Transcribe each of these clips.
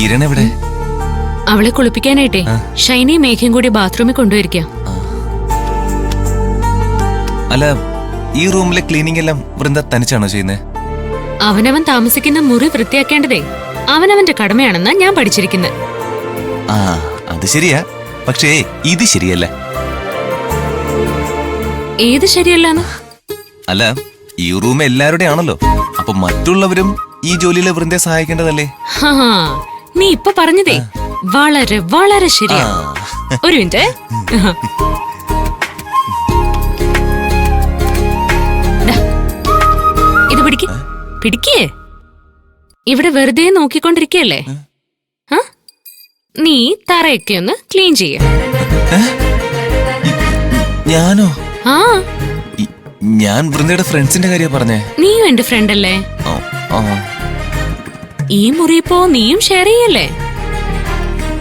കിരൺ എവിടെ? അവളെ കുളിപ്പിക്കാനായിട്ടേ ഷൈനിയും മേഘയും കൂടി ബാത്റൂമിൽ കൊണ്ടുവരിക. അല്ല, ഈ റൂമിലെ ക്ലീനിങ് എല്ലാം വൃന്ദ തനിച്ചാണോ ചെയ്യുന്നത്? അവനവൻ താമസിക്കുന്ന മുറി വൃത്തിയാക്കേണ്ടതേ അവനവന്റെ കടമയാണെന്നാ ഞാൻ പഠിച്ചിരിക്കുന്നത്. ആ, അത് ശരിയാ. പക്ഷേ ഇത് ശരിയല്ല. ഏത് ശരിയല്ലാന്ന്? അല്ല, ഈ റൂം എല്ലാവരുടെയും ആണല്ലോ. അപ്പൊ മറ്റുള്ളവരും ഈ ജോലിയിലെ വൃന്ദയെ സഹായിക്കേണ്ടതല്ലേ? നീ ഇപ്പൊ പറഞ്ഞതേ വളരെ വളരെ ശരിയാ. ഒരു മിനിറ്റ്. ഇത് പിടിക്കേ. ഇവിടെ വെറുതെ നോക്കിക്കൊണ്ടിരിക്കല്ലേ? നീ തറയൊക്കെ ഒന്ന് ക്ലീൻ ചെയ്യ. ഞാനോ? ആ, ഞാൻ വൃന്ദയുടെ ഫ്രണ്ട്സിന്റെ കാര്യം പറഞ്ഞേ. നീയും എന്റെ ഫ്രണ്ട് അല്ലേ? ഈ മുറി ഇപ്പോ നീയും ഷെയർ ചെയ്യല്ലേ?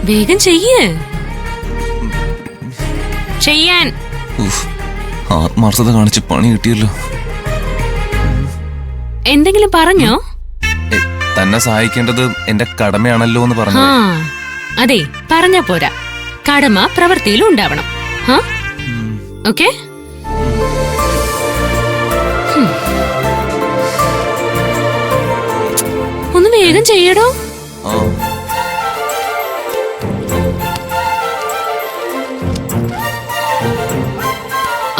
വേഗം ചെയ്യാൻ. ആത്മാർത്ഥത കാണിച്ച് പണി കിട്ടിയല്ലോ. എന്തെങ്കിലും പറഞ്ഞോ? തന്നെ സഹായിക്കേണ്ടത് എന്റെ കടമയാണല്ലോ എന്ന് പറഞ്ഞു. അതെ, പറഞ്ഞ പോരാ, കടമ പ്രവൃത്തിയിലും ഉണ്ടാവണം. ഓക്കെ? ഒന്ന് വേഗം ചെയ്യടോ.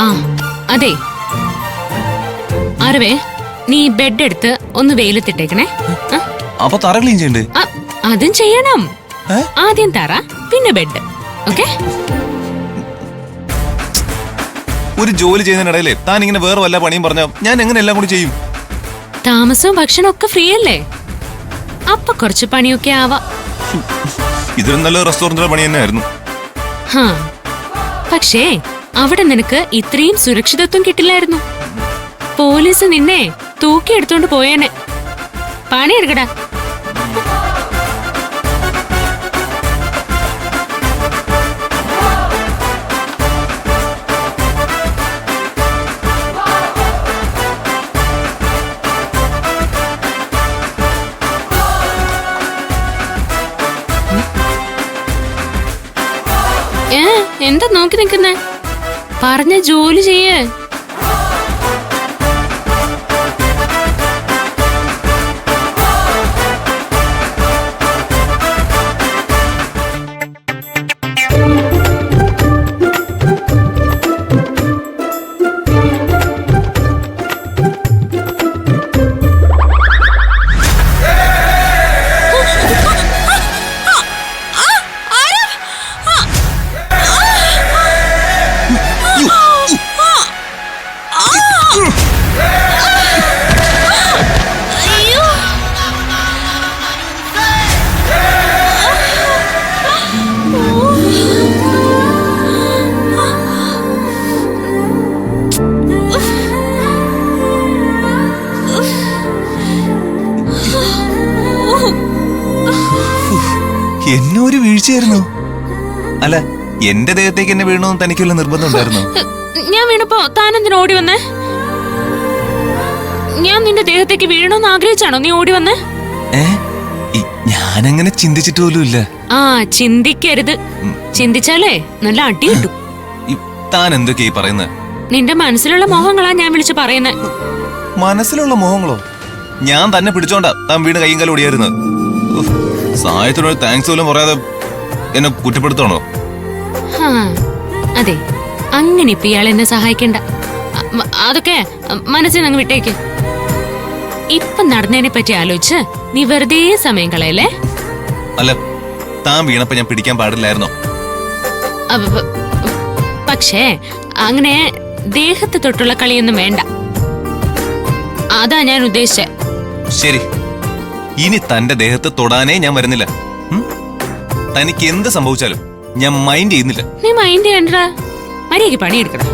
ആ, അതെ അറിവേ, നീ ബെഡ് എടുത്ത് ഒന്ന് വെയിലത്തിട്ടേക്കണേ. അപ്പൊ തറ ക്ലീൻ ചെയ്യണ്ടേ? അതും ചെയ്യണം. ആദ്യം തറ, പിന്നെ ബെഡ്. ഓക്കെ? ഒരു ജോലി ചെയ്യുന്നതിനിടയിലേ താൻ ഇങ്ങനെ വേറെ വല്ല പണിയും പറഞ്ഞാ ഞാൻ എങ്ങനെ എല്ലാം കൂടി ചെയ്യും? താമസവും ഭക്ഷണവും ഒക്കെ ഫ്രീ അല്ലേ? അപ്പൊ കുറച്ച് പണിയൊക്കെ ആവാം. ഇതൊരു നല്ല റെസ്റ്റോറന്റിലെ പണി തന്നെയായിരുന്നു. പക്ഷേ അവിടെ നിനക്ക് ഇത്രയും സുരക്ഷിതത്വം കിട്ടില്ലായിരുന്നു. പോലീസ് നിന്നെ തൂക്കിയെടുത്തോണ്ട് പോയേനെ. പണിയെടുക്കടാ. എന്താ നോക്കി നിൽക്കുന്നേ? പറഞ്ഞ ജോലി ചെയ്യേ. എന്നൊരു വീഴ്ചയായിരുന്നു. അല്ല, എന്റെ ദേഹത്തേക്ക് എന്നെ വീഴണമെന്ന് തനിക്കുള്ള നിർബന്ധം ഉണ്ടായിരുന്നു. ഞാൻ വീണപ്പോ താനെന്തിനു ഓടി വന്നേ? ഞാൻ നിന്റെ ദേഹത്തേക്ക് വീഴണമെന്ന് ആഗ്രഹിച്ചാണോ നീ ഓടി വന്നേ? ഞാനങ്ങനെ ചിന്തിച്ചിട്ട് പോലും ഇല്ല. ചിന്തിക്കരുത്. ചിന്തിച്ചാലേ നല്ല അടി കിട്ടും. താൻ എന്തൊക്കെയാ പറയുന്നത്? നിന്റെ മനസ്സിലുള്ള മോഹങ്ങളാ ഞാൻ വിളിച്ചു പറയുന്നേ. മനസ്സിലുള്ള മോഹങ്ങളോ? ഞാൻ തന്നെ പിടിച്ചോണ്ടാ താൻ വീണ് കയ്യും കാലും ഓടിയായിരുന്നത്. സഹായത്തിനൊരു താങ്ക്സ് പോലും പറയാതെ എന്നെ കുറ്റപ്പെടുത്തണോ? അതെ, അങ്ങനെ ഇപ്പൊ ഇയാൾ എന്നെ സഹായിക്കണ്ട. അതൊക്കെ മനസ്സിൽ അങ്ങ് വിട്ടേക്ക്. ഇപ്പൊ നടന്നതിനെ പറ്റി ആലോചിച്ച് നീ വെറുതെ സമയം കളയല്ലേ. അല്ല, താൻ വീണപ്പോ ഞാൻ പിടിക്കാൻ പാടില്ലായിരുന്നോ? പക്ഷേ അങ്ങനെ ദേഹത്ത് തൊട്ടുള്ള കളിയൊന്നും വേണ്ട. അതാ ഞാൻ ഉദ്ദേശിച്ചേ. ശരി, ഇനി തന്റെ ദേഹത്ത് തൊടാനേ ഞാൻ വരുന്നില്ല. തനിക്ക് എന്ത് സംഭവിച്ചാലും ഞാൻ മൈൻഡ് ചെയ്യുന്നില്ല. നീ മൈൻഡ് ചെയ്യണ്ടാ, മര്യാദയ്ക്ക് പണിയെടുക്കടാ.